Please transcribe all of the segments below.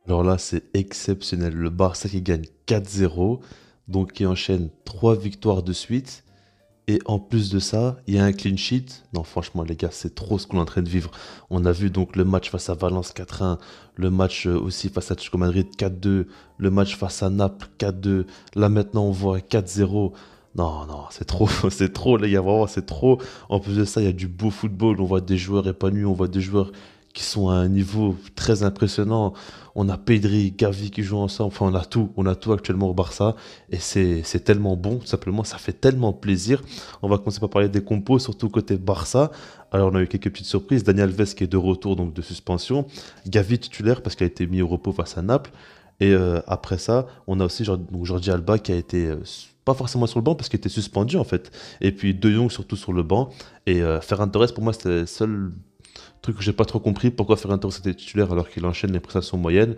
Alors là, c'est exceptionnel. Le Barça qui gagne 4-0, donc qui enchaîne 3 victoires de suite. Et en plus de ça, il y a un clean sheet. Non, franchement, les gars, c'est trop ce qu'on est en train de vivre. On a vu donc le match face à Valence 4-1, le match aussi face à Atlético Madrid 4-2, le match face à Naples 4-2. Là maintenant, on voit 4-0. Non, non, c'est trop, c'est trop, les gars, vraiment, c'est trop. En plus de ça, il y a du beau football. On voit des joueurs épanouis, on voit des joueurs qui sont à un niveau très impressionnant. On a Pedri, Gavi qui jouent ensemble. Enfin, on a tout actuellement au Barça. Et c'est tellement bon, tout simplement, ça fait tellement plaisir. On va commencer par parler des compos, surtout côté Barça. Alors, on a eu quelques petites surprises. Daniel Alves qui est de retour, donc de suspension. Gavi titulaire parce qu'il a été mis au repos face à Naples. Et après ça, on a aussi donc Jordi Alba qui a été pas forcément sur le banc parce qu'il était suspendu en fait. Et puis De Jong surtout sur le banc. Et Ferran Torres, pour moi, c'était le seul truc que j'ai pas trop compris. Pourquoi Ferran Torres était titulaire alors qu'il enchaîne les prestations moyennes.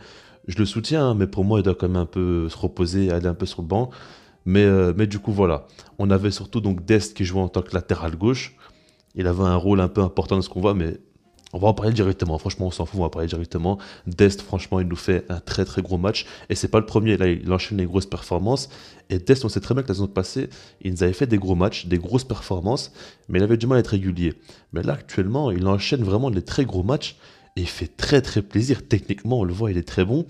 Je le soutiens, hein, mais pour moi, il doit quand même un peu se reposer, aller un peu sur le banc. Mais du coup, voilà. On avait surtout donc Dest qui jouait en tant que latéral gauche. Il avait un rôle un peu important dans ce qu'on voit, mais on va en parler directement. Franchement, on s'en fout, on va en parler directement. Dest, franchement, il nous fait un très très gros match. Et c'est pas le premier. Là, il enchaîne les grosses performances. Et Dest, on sait très bien que la saison passée, il nous avait fait des gros matchs, des grosses performances, mais il avait du mal à être régulier. Mais là, actuellement, il enchaîne vraiment les très gros matchs. Et il fait très très plaisir. Techniquement, on le voit, il est très bon.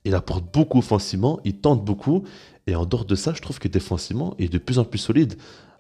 Il apporte beaucoup offensivement, il tente beaucoup. Et en dehors de ça, je trouve que défensivement, il est de plus en plus solide.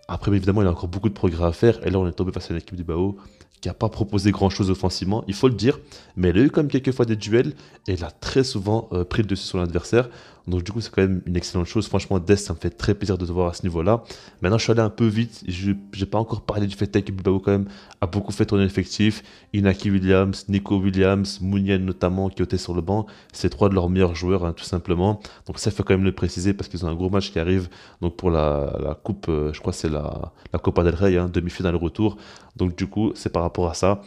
Après, évidemment, il a encore beaucoup de progrès à faire. Et là, on est tombé face à une équipe du Bao qui n'a pas proposé grand-chose offensivement, il faut le dire. Mais elle a eu quand même quelques fois des duels et elle a très souvent pris le dessus sur l'adversaire. Donc du coup, c'est quand même une excellente chose. Franchement, Dest, ça me fait très plaisir de te voir à ce niveau-là. Maintenant, je suis allé un peu vite. Je n'ai pas encore parlé du fait que Bilbao quand même a beaucoup fait tourner l'effectif. Inaki Williams, Nico Williams, Mounian notamment, qui étaient sur le banc. C'est trois de leurs meilleurs joueurs, hein, tout simplement. Donc ça, il faut quand même le préciser parce qu'ils ont un gros match qui arrive. Donc pour la coupe, je crois que c'est la Copa del Rey, hein, demi-finale retour. Donc du coup, c'est par rapport à ça.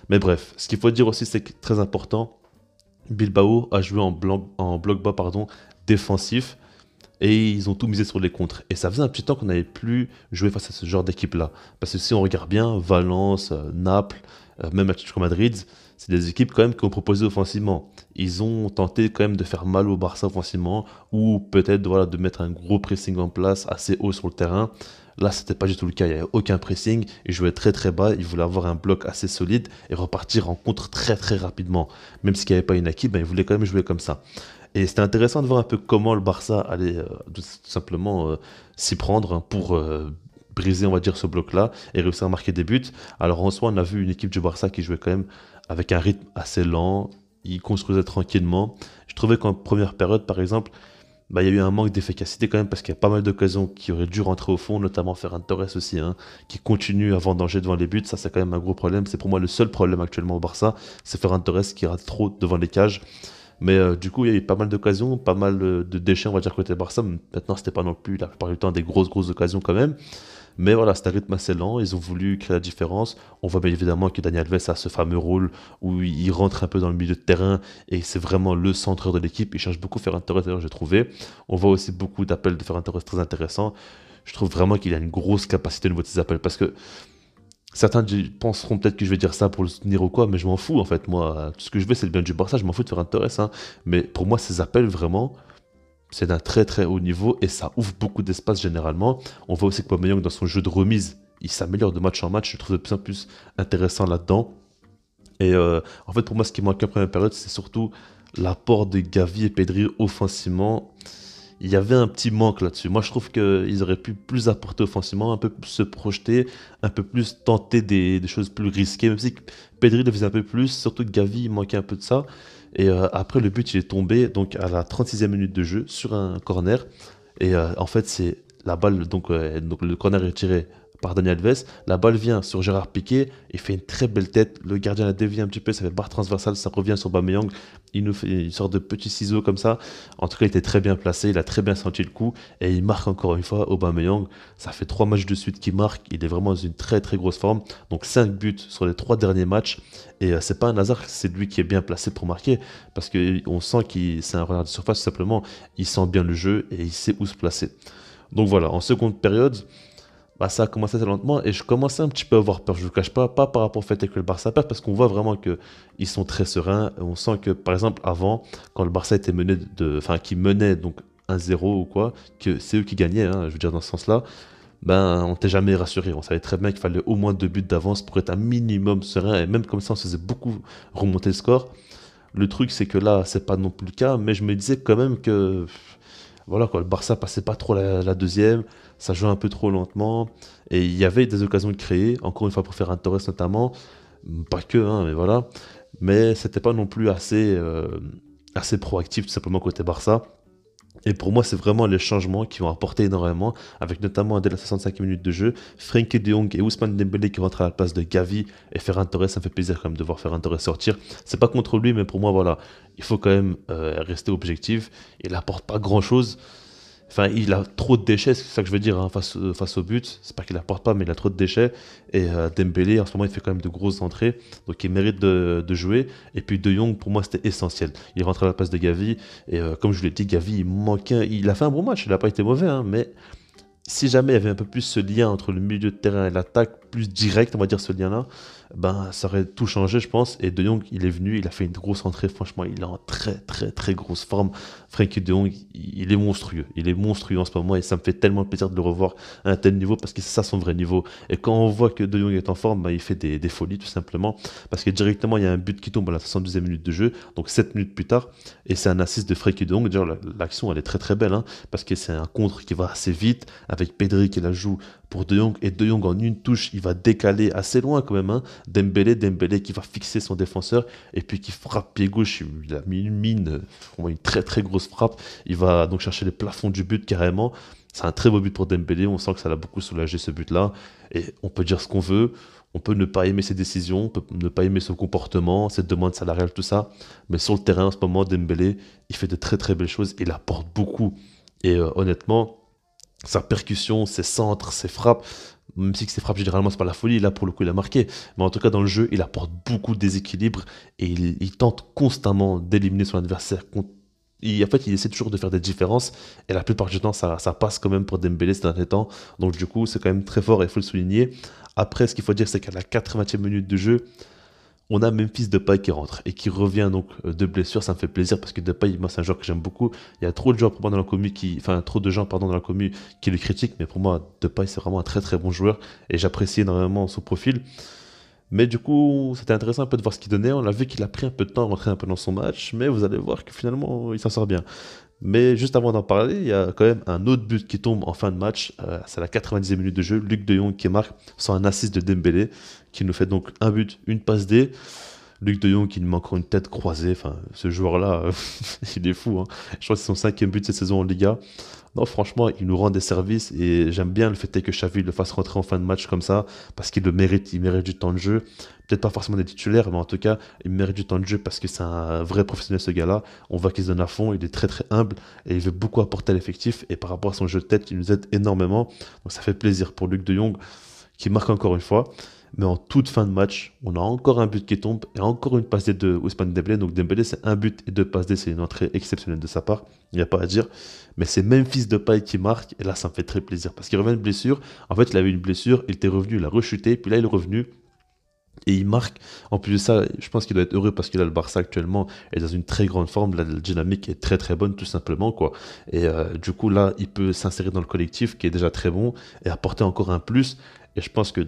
Mais bref, ce qu'il faut dire aussi, c'est que très important, Bilbao a joué en bloc bas pardon, défensif et ils ont tout misé sur les contres. Et ça faisait un petit temps qu'on n'avait plus joué face à ce genre d'équipe-là. Parce que si on regarde bien, Valence, Naples, même Atlético Madrid, c'est des équipes quand même qui ont proposé offensivement. Ils ont tenté quand même de faire mal au Barça offensivement ou peut-être voilà, de mettre un gros pressing en place assez haut sur le terrain. Là, c'était pas du tout le cas. Il n'y avait aucun pressing. Ils jouaient très très bas. Ils voulaient avoir un bloc assez solide et repartir en contre très très rapidement. Même s'il n'y avait pas une équipe, ben, ils voulaient quand même jouer comme ça. Et c'était intéressant de voir un peu comment le Barça allait tout simplement s'y prendre hein, pour briser, on va dire, ce bloc-là et réussir à marquer des buts. Alors en soi, on a vu une équipe du Barça qui jouait quand même avec un rythme assez lent. Ils construisaient tranquillement. Je trouvais qu'en première période, par exemple, bah, il y a eu un manque d'efficacité quand même parce qu'il y a pas mal d'occasions qui auraient dû rentrer au fond, notamment Ferran Torres aussi, hein, qui continue à vendanger devant les buts. Ça, c'est quand même un gros problème. C'est pour moi le seul problème actuellement au Barça. C'est Ferran Torres qui rate trop devant les cages. Mais du coup, il y a eu pas mal d'occasions, pas mal de déchets, on va dire, côté Barça. Maintenant, c'était pas non plus la plupart du temps des grosses occasions quand même. Mais voilà, c'est un rythme assez lent. Ils ont voulu créer la différence. On voit bien évidemment que Daniel Alves a ce fameux rôle où il rentre un peu dans le milieu de terrain et c'est vraiment le centreur de l'équipe. Il cherche beaucoup Ferran Torres, d'ailleurs, j'ai trouvé. On voit aussi beaucoup d'appels de Ferran Torres très intéressants. Je trouve vraiment qu'il a une grosse capacité au niveau de ses appels parce que certains penseront peut-être que je vais dire ça pour le soutenir ou quoi, mais je m'en fous en fait. Moi, tout ce que je veux, c'est le bien du Barça. Je m'en fous de Ferran Torres, hein. Mais pour moi, ses appels, vraiment, c'est d'un très très haut niveau et ça ouvre beaucoup d'espace généralement. On voit aussi que Aubameyang dans son jeu de remise, il s'améliore de match en match. Je trouve de plus en plus intéressant là-dedans. Et en fait, pour moi, ce qui manque en première période, c'est surtout l'apport de Gavi et Pedri offensivement. Il y avait un petit manque là-dessus. Moi, je trouve qu'ils auraient pu plus apporter offensivement, un peu plus se projeter, un peu plus tenter des choses plus risquées. Même si Pedri le faisait un peu plus, surtout que Gavi, il manquait un peu de ça. Et après, le but, il est tombé donc à la 36e minute de jeu sur un corner. Et en fait, c'est la balle, donc le corner est tiré par Daniel Alves. La balle vient sur Gérard Piqué, il fait une très belle tête. Le gardien la dévie un petit peu, ça fait barre transversale, ça revient sur Bameyang. Il nous fait une sorte de petit ciseau comme ça. En tout cas, il était très bien placé, il a très bien senti le coup et il marque encore une fois Aubameyang. Ça fait 3 matchs de suite qu'il marque, il est vraiment dans une très très grosse forme. Donc 5 buts sur les 3 derniers matchs et c'est pas un hasard, c'est lui qui est bien placé pour marquer parce qu'on sent qu'il c'est un renard de surface tout simplement. Il sent bien le jeu et il sait où se placer. Donc voilà, en seconde période, Bah, ça a commencé assez lentement et je commençais un petit peu à avoir peur, je vous cache pas par rapport au fait que le Barça perd, parce qu'on voit vraiment que ils sont très sereins. On sent que, par exemple, avant, quand le Barça était mené enfin, qui menait donc 1-0 ou quoi, que c'est eux qui gagnaient, hein, je veux dire dans ce sens-là, ben, on t'est jamais rassuré. On savait très bien qu'il fallait au moins 2 buts d'avance pour être un minimum serein, et même comme ça, on se faisait beaucoup remonter le score. Le truc, c'est que là, c'est pas non plus le cas, mais je me disais quand même que voilà quoi, le Barça passait pas trop la deuxième, ça jouait un peu trop lentement, et il y avait des occasions de créer, encore une fois pour faire un Torres notamment, pas que, hein, mais voilà, mais c'était pas non plus assez proactif tout simplement côté Barça. Et pour moi, c'est vraiment les changements qui vont apporter énormément, avec notamment dès la 65e minute de jeu, Frenkie de Jong et Ousmane Dembélé qui rentrent à la place de Gavi et Ferran Torres. Ça me fait plaisir quand même de voir Ferran Torres sortir. C'est pas contre lui, mais pour moi, voilà, il faut quand même rester objectif. Il apporte pas grand-chose. Enfin, il a trop de déchets, c'est ça que je veux dire, hein, face au but. C'est pas qu'il apporte pas, mais il a trop de déchets. Et Dembélé, en ce moment, il fait quand même de grosses entrées. Donc, il mérite de jouer. Et puis, De Jong, pour moi, c'était essentiel. Il rentre à la place de Gavi. Et comme je vous l'ai dit, Gavi, il manquait. Il a fait un bon match. Il n'a pas été mauvais, hein, mais si jamais il y avait un peu plus ce lien entre le milieu de terrain et l'attaque, plus direct, on va dire ce lien-là, ben ça aurait tout changé, je pense. Et De Jong, il est venu, il a fait une grosse entrée. Franchement, il est en très très très grosse forme. Frenkie De Jong, il est monstrueux. Il est monstrueux en ce moment et ça me fait tellement plaisir de le revoir à un tel niveau parce que c'est ça son vrai niveau. Et quand on voit que De Jong est en forme, ben, il fait des folies tout simplement parce que directement il y a un but qui tombe à la 72e minute de jeu, donc 7 minutes plus tard, et c'est un assist de Frenkie De Jong. Déjà, l'action elle est très très belle, hein, parce que c'est un contre qui va assez vite avec Pedri qui la joue pour De Jong, et De Jong en une touche il va décaler assez loin quand même, hein. Dembélé qui va fixer son défenseur et puis qui frappe pied gauche, il a mis une mine, vraiment une très très grosse frappe, il va donc chercher les plafonds du but carrément. C'est un très beau but pour Dembélé, on sent que ça l'a beaucoup soulagé ce but-là, et on peut dire ce qu'on veut, on peut ne pas aimer ses décisions, on peut ne pas aimer son comportement, ses demandes salariales, tout ça, mais sur le terrain en ce moment, Dembélé, il fait de très très belles choses, il apporte beaucoup, et honnêtement, sa percussion, ses centres, ses frappes, même si ses frappes généralement c'est pas la folie, là pour le coup il a marqué, mais en tout cas dans le jeu il apporte beaucoup de déséquilibre et il tente constamment d'éliminer son adversaire. En fait il essaie toujours de faire des différences et la plupart du temps ça passe quand même pour Dembélé ces derniers temps, donc du coup c'est quand même très fort et il faut le souligner. Après ce qu'il faut dire c'est qu'à la 80e minute de jeu, on a Memphis Depay qui rentre et qui revient donc de blessure. Ça me fait plaisir parce que Depay, moi, c'est un joueur que j'aime beaucoup. Il y a trop de joueurs pour moi dans la commu enfin, trop de gens pardon dans la commu qui le critiquent, mais pour moi, Depay, c'est vraiment un très très bon joueur et j'apprécie énormément son profil. Mais du coup, c'était intéressant un peu de voir ce qu'il donnait. On a vu qu'il a pris un peu de temps à rentrer un peu dans son match, mais vous allez voir que finalement, il s'en sort bien. Mais juste avant d'en parler, il y a quand même un autre but qui tombe en fin de match. C'est à la 90e minute de jeu. Luc de Jong qui marque sur un assist de Dembélé, qui nous fait donc un but, une passe D. Luc de Jong qui nous met encore une tête croisée. Enfin, ce joueur-là, il est fou, hein. Je crois que c'est son 5e but de cette saison en Liga. Non, franchement, il nous rend des services et j'aime bien le fait que Xavi le fasse rentrer en fin de match comme ça parce qu'il le mérite, il mérite du temps de jeu. Peut-être pas forcément des titulaires, mais en tout cas, il mérite du temps de jeu parce que c'est un vrai professionnel ce gars-là. On voit qu'il se donne à fond, il est très très humble et il veut beaucoup apporter à l'effectif. Et par rapport à son jeu de tête, il nous aide énormément. Donc ça fait plaisir pour Luc de Jong qui marque encore une fois. Mais en toute fin de match, on a encore un but qui tombe et encore une passe D de Ousmane Dembélé. Donc Dembélé, c'est un but et deux passes D, c'est une entrée exceptionnelle de sa part. Il n'y a pas à dire. Mais c'est Memphis Depay qui marque et là, ça me fait très plaisir parce qu'il revient de blessure. En fait, il avait une blessure, il était revenu, il a rechuté, puis là, il est revenu. Et il marque. En plus de ça, je pense qu'il doit être heureux parce qu'il a le Barça actuellement est dans une très grande forme. La dynamique est très très bonne, tout simplement, quoi. Et du coup, là, il peut s'insérer dans le collectif qui est déjà très bon et apporter encore un plus. Et je pense que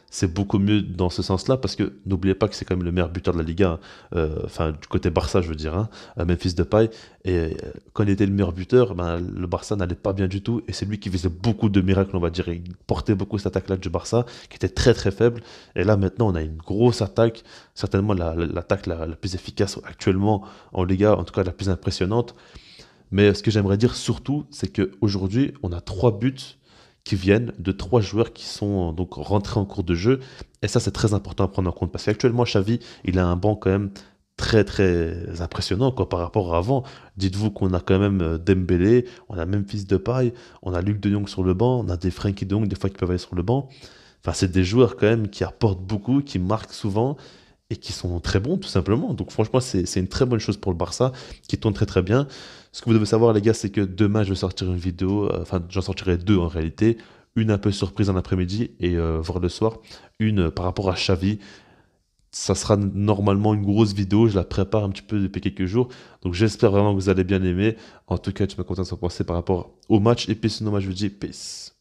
c'est beaucoup mieux dans ce sens-là parce que n'oubliez pas que c'est quand même le meilleur buteur de la Liga, hein. Enfin, du côté Barça, je veux dire, hein, Memphis Depay. Et quand il était le meilleur buteur, ben, le Barça n'allait pas bien du tout. Et c'est lui qui faisait beaucoup de miracles, on va dire. Il portait beaucoup cette attaque-là du Barça, qui était très très faible. Et là, maintenant, on a une grosse attaque, certainement l'attaque la plus efficace actuellement en Liga, en tout cas la plus impressionnante. Mais ce que j'aimerais dire surtout, c'est qu'aujourd'hui, on a 3 buts qui viennent de 3 joueurs qui sont donc rentrés en cours de jeu. Et ça, c'est très important à prendre en compte. Parce qu'actuellement, Xavi, il a un banc quand même très très impressionnant quoi, par rapport à avant. Dites-vous qu'on a quand même Dembélé, on a Memphis Depay, on a Luc de Jong sur le banc, on a des Frenkie de Jong des fois qui peuvent aller sur le banc. Enfin, c'est des joueurs quand même qui apportent beaucoup, qui marquent souvent et qui sont très bons tout simplement. Donc franchement, c'est une très bonne chose pour le Barça qui tourne très très bien. Ce que vous devez savoir les gars, c'est que demain je vais sortir une vidéo, enfin j'en sortirai deux en réalité. une un peu surprise en après-midi et voir le soir, une par rapport à Xavi. Ça sera normalement une grosse vidéo, je la prépare un petit peu depuis quelques jours, donc j'espère vraiment que vous allez bien aimer. En tout cas, tu m'as content de s'en penser par rapport au match, et puis sinon moi je vous dis peace.